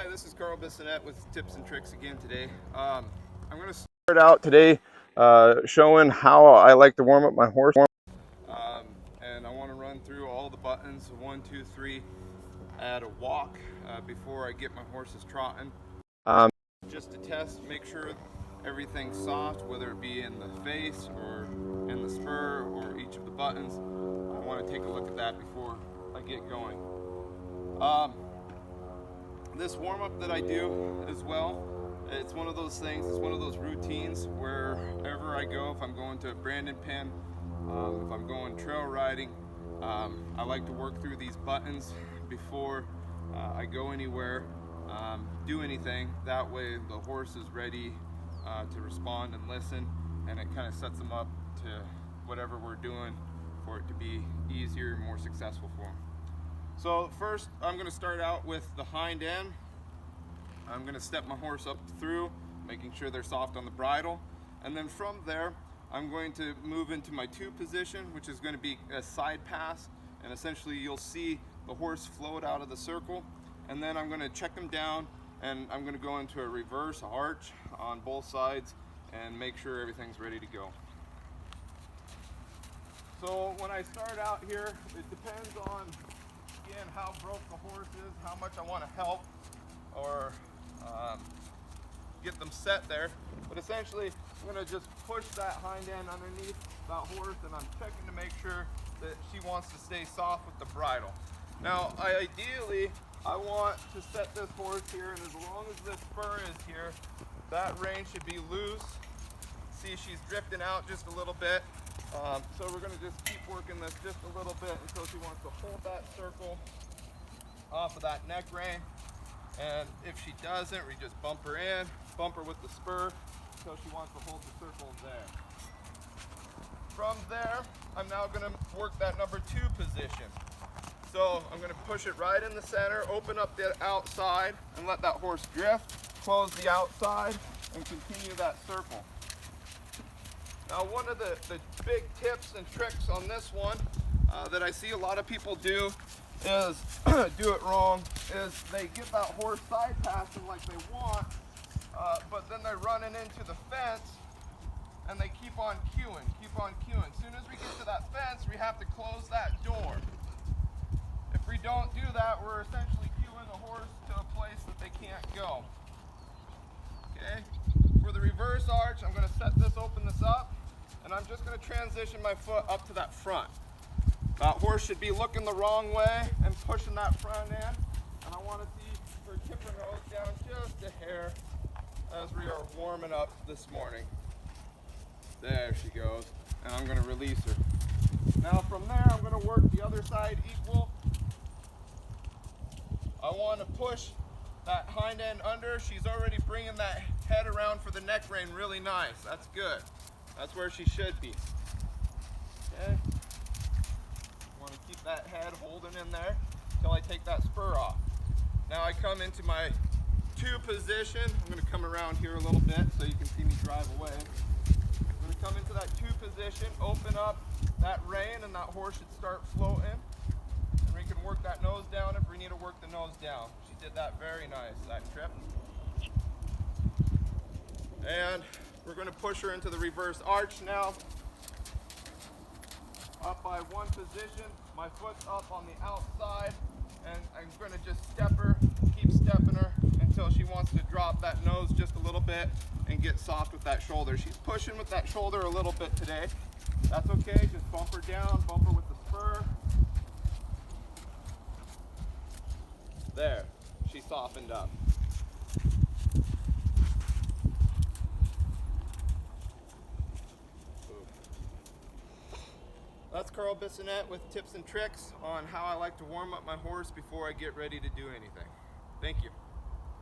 Hi, this is Carl Bissonette with Tips and Tricks again today. I'm going to start out today showing how I like to warm up my horse. And I want to run through all the buttons, 1, 2, 3, at a walk before I get my horses trotting. Just to test, make sure everything's soft, whether it be in the face or in the spur or each of the buttons. I want to take a look at that before I get going. This warm-up that I do as well, it's one of those things, it's one of those routines wherever I go. If I'm going to a Brandon pen, if I'm going trail riding, I like to work through these buttons before I go anywhere, do anything. That way the horse is ready to respond and listen, and it kind of sets them up to whatever we're doing for it to be easier and more successful for them. So first, I'm going to start out with the hind end. I'm going to step my horse up through, making sure they're soft on the bridle. And then from there, I'm going to move into my 2 position, which is going to be a side pass. And essentially, you'll see the horse float out of the circle. And then I'm going to check them down, and I'm going to go into a reverse arch on both sides and make sure everything's ready to go. So when I start out here, it depends on how broke the horse is, how much I want to help or get them set there. But essentially, I'm going to just push that hind end underneath that horse, and I'm checking to make sure that she wants to stay soft with the bridle. Now, ideally, I want to set this horse here, and as long as this spur is here, that rein should be loose. See, she's drifting out just a little bit. So we're going to just keep working this just a little bit until she wants to hold that circle off of that neck rein. And if she doesn't, we just bump her in, bump her with the spur until she wants to hold the circle there. From there, I'm now going to work that number 2 position. So I'm going to push it right in the center, open up the outside, and let that horse drift, close the outside, and continue that circle. Now, one of the big tips and tricks on this one that I see a lot of people do is do it wrong, is they get that horse side passing like they want, but then they're running into the fence and they keep on cueing. As soon as we get to that fence, we have to close that door. If we don't do that, we're essentially cueing the horse to a place that they can't go. Okay? For the reverse arch, I'm going to open this up, and I'm just going to transition my foot up to that front. That horse should be looking the wrong way and pushing that front end, and I want to see her tip her nose down just a hair as we are warming up this morning. There she goes, and I'm going to release her. Now from there, I'm going to work the other side equal. I want to push that hind end under. She's already bringing that head around for the neck rein really nice. That's good. That's where she should be. Okay. Want to keep that head holding in there until I take that spur off. Now I come into my 2 position. I'm going to come around here a little bit so you can see me drive away. I'm going to come into that 2 position, open up that rein, and that horse should start floating. And we can work that nose down if we need to work the nose down. She did that very nice, that trip. And we're going to push her into the reverse arch now. Up by 1 position, my foot's up on the outside, and I'm going to just step her, keep stepping her until she wants to drop that nose just a little bit and get soft with that shoulder. She's pushing with that shoulder a little bit today. That's okay, just bump her down, bump her with the spur. There, she softened up. That's Carl Bissonette with tips and tricks on how I like to warm up my horse before I get ready to do anything. Thank you.